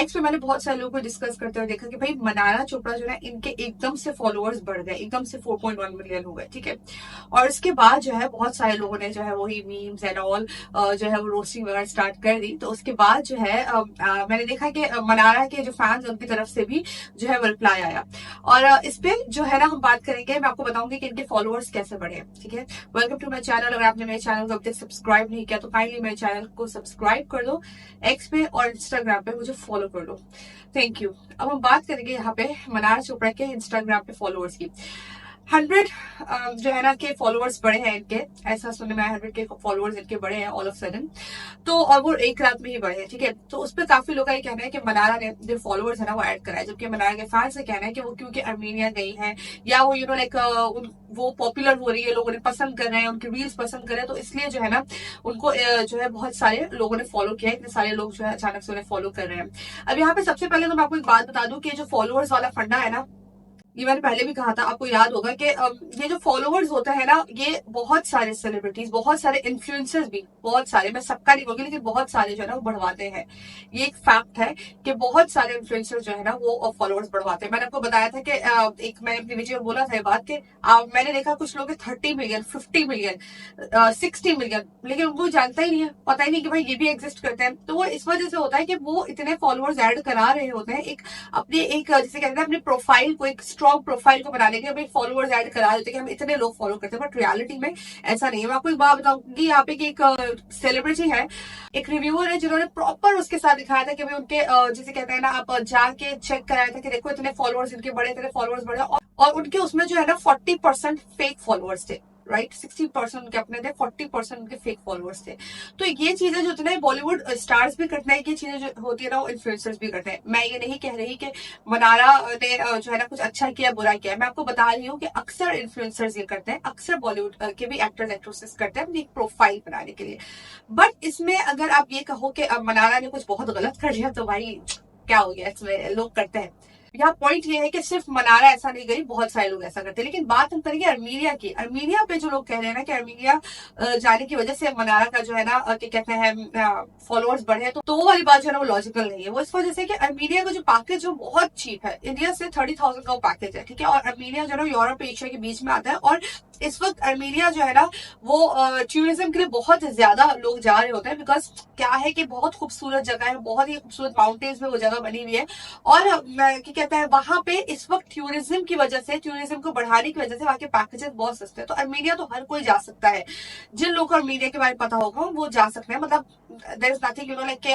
X पे मैंने बहुत सारे लोगों को डिस्कस करते हुए देखा कि भाई मनारा चोपड़ा जो है इनके एकदम से फॉलोअर्स बढ़ गए, एकदम से 4.1 मिलियन हो गए, ठीक है। और इसके बाद जो है बहुत सारे लोगों ने जो है वही मीम्स एंड ऑल जो है वो रोस्टिंग वगैरह स्टार्ट कर दी। तो उसके बाद जो है मैंने देखा कि मनारा के जो फैंस उनकी तरफ से भी जो है रिप्लाई आया। और इस पे जो है ना हम बात करेंगे, मैं आपको बताऊंगी कि इनके फॉलोअर्स कैसे बढ़े, ठीक है। Welcome to my channel. अगर आपने मेरे चैनल को अब तक सब्सक्राइब नहीं किया तो काइंडली मेरे चैनल को सब्सक्राइब कर दो, एक्स पे और इंस्टाग्राम पे मुझे फॉलो कर लो, थैंक यू। अब हम बात करेंगे यहाँ पे मनारा चोपड़ा के इंस्टाग्राम पे फॉलोअर्स की। 100 जो है ना के फॉलोअर्स बढ़े हैं इनके, ऐसा सुनने में आया 100 के फॉलोअर्स इनके बढ़े हैं ऑल ऑफ सडन। तो और वो एक रात में ही बढ़े हैं, ठीक है। तो उस पर काफी लोग का ये कहना है कि मनारा ने जो फॉलोअर्स है ना वो ऐड करा है, जबकि मनारा के फैंस का कहना है कि वो क्योंकि अर्मीनिया गई है या वो लाइक वो पॉपुलर हो रही है, लोगों ने पसंद कर रहे हैं, उनकी रील्स पसंद कर रहे हैं, तो इसलिए जो है ना उनको जो है बहुत सारे लोगों ने फॉलो किया है, इतने सारे लोग जो है अचानक से उन्हें फॉलो कर रहे हैं। अब यहाँ पे सबसे पहले तो मैं आपको एक बात बता दूं कि जो फॉलोअर्स वाला फंडा है ना, ये मैंने पहले भी कहा था, आपको याद होगा कि ये जो फॉलोअर्स होता है ना, ये बहुत सारे सेलिब्रिटीज, बहुत सारे इन्फ्लुएंसर्स भी, बहुत सारे, मैं सबका नहीं बोलूंगी लेकिन बहुत सारे जो है ना वो बढ़वाते हैं। ये एक फैक्ट है कि बहुत सारे इन्फ्लुएंसर्स जो है ना वो फॉलोअर्स बढ़वाते हैं। मैंने आपको बताया था कि एक मैंने अपनी वीडियो में बोला था ये बात कि मैंने देखा कुछ लोग 30 मिलियन, 50 मिलियन, 60 मिलियन, लेकिन उनको जानता ही नहीं है, पता ही नहीं कि भाई ये भी एग्जिस्ट करते हैं। तो वो इस वजह से होता है कि वो इतने फॉलोअर्स ऐड करा रहे होते हैं, एक अपने एक जैसे कहते हैं अपने प्रोफाइल को, एक स्ट्रॉन्ग प्रोफाइल को बनाने के लिए फॉलोअर्स ऐड करा देते हैं कि हम इतने लोग फॉलो करते हैं, बट रियलिटी में ऐसा नहीं है। मैं आपको एक बात बताऊंगी, यहाँ पे एक सेलिब्रिटी है, एक रिव्यूअर है, जिन्होंने प्रॉपर उसके साथ दिखाया था कि भाई उनके जिसे कहते हैं ना, आप जाके चेक कराया था कि देखो इतने फॉलोअर्स इनके बड़े, इतने फॉलोअर्स बढ़े, और उनके उसमें जो है ना 40% फेक फॉलोअर्स थे, राइट। 60% उनके अपने थे, 40% उनके फेक फॉलोअर्स थे। तो ये चीजें जो होती है बॉलीवुड स्टार्स भी करते हैं, ये चीजें जो होती है ना वो इन्फ्लुएंसर्स भी करते हैं। मैं ये नहीं कह रही कि मनारा ने जो है ना कुछ अच्छा किया बुरा किया, मैं आपको बता रही हूँ कि अक्सर इन्फ्लुएंसर्स ये करते हैं, अक्सर बॉलीवुड के भी एक्टर्स एक्ट्रेसेस करते हैं अपनी एक प्रोफाइल बनाने के लिए। बट इसमें अगर आप ये कहो कि अब मनारा ने कुछ बहुत गलत कर दिया तो भाई क्या हो गया, इसमें लोग करते हैं। यहाँ पॉइंट ये है कि सिर्फ मनारा ऐसा नहीं गई, बहुत सारे लोग ऐसा करते हैं। लेकिन बात हम करेंगे अर्मीनिया की। अर्मीनिया पे जो लोग कह रहे हैं ना कि अर्मीनिया जाने की वजह से मनारा का जो है ना क्या कहते हैं फॉलोअर्स बढ़े, तो वो वाली बात जो है ना वो लॉजिकल नहीं है। वो इस वजह से कि अर्मीनिया का जो पैकेज जो बहुत चीप है, इंडिया से 30,000 का पैकेज है, ठीक है। और अर्मीनिया जो है यूरोप एशिया के बीच में आता है, और इस वक्त अर्मीनिया जो है ना वो टूरिज्म के लिए बहुत ज्यादा लोग जा रहे होते हैं, बिकॉज क्या है कि बहुत खूबसूरत जगह है, बहुत ही खूबसूरत माउंटेन्स में वो जगह बनी हुई है। और क्या कहते हैं वहां पे इस वक्त टूरिज्म की वजह से, टूरिज्म को बढ़ाने की वजह से वहां के पैकेजेस बहुत सस्ते हैं। तो अर्मीनिया तो हर कोई जा सकता है, जिन लोगों को अर्मीनिया के बारे में पता होगा वो जा सकते हैं। मतलब there is nothing like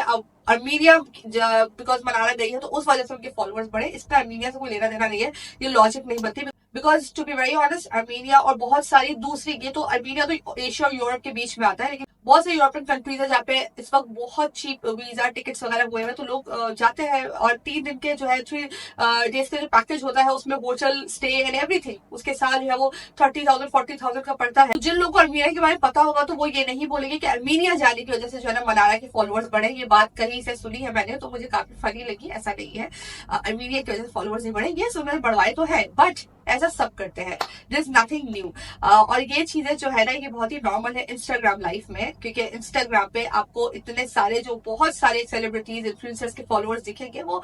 Armenia because मनारा गई है तो उस वजह से उनके फॉलोअर्स बढ़े, इसका अर्मीनिया से कोई लेना देना नहीं है, ये लॉजिक नहीं बनती। Because to be very honest, Armenia और बहुत सारी दूसरी, ये तो अर्मीनिया तो एशिया और यूरोप के बीच में आता है, लेकिन बहुत से यूरोपियन कंट्रीज है जहाँ पे इस वक्त बहुत चीप वीजा टिकट्स वगैरह हुए हैं, तो लोग जाते हैं। और 3 दिन के जो है 3 डेज का जो पैकेज होता है उसमें होटल स्टे एंड एवरीथिंग उसके साथ जो है वो 30,000 40,000 का पड़ता है। तो जिन लोगों को अर्मीनिया के बारे में पता होगा तो वो ये नहीं बोलेंगे कि अर्मीनिया जाने की वजह से जो है ना मनारा के फॉलोअर्स बढ़े। ये बात कहीं से सुनी है मैंने, तो मुझे काफी फनी लगी। ऐसा नहीं है अर्मीनिया की वजह से फॉलोअर्स नहीं बढ़े, ये सुनने बढ़वाए तो है, बट ऐसा सब करते हैं, देयर इज नथिंग न्यू। और ये चीजें जो है ना ये बहुत ही नॉर्मल है इंस्टाग्राम लाइफ में, क्योंकि इंस्टाग्राम पे आपको इतने सारे जो बहुत सारे सेलिब्रिटीज इन्फ्लुएंसर्स के फॉलोअर्स दिखेंगे, वो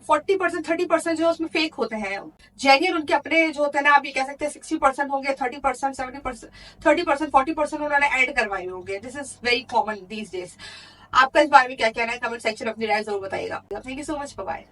40% 30% जो उसमें फेक होते हैं। जेन्युइन उनके अपने जो होते हैं ना, आप ये कह सकते हैं 60% होंगे, 30% 70% 30% 40% उन्होंने ऐड करवाए होंगे। This is very common these days. आपका इस बारे में क्या कहना है, कमेंट सेक्शन में अपनी राय जरूर बताइएगा। Thank you so much, bye.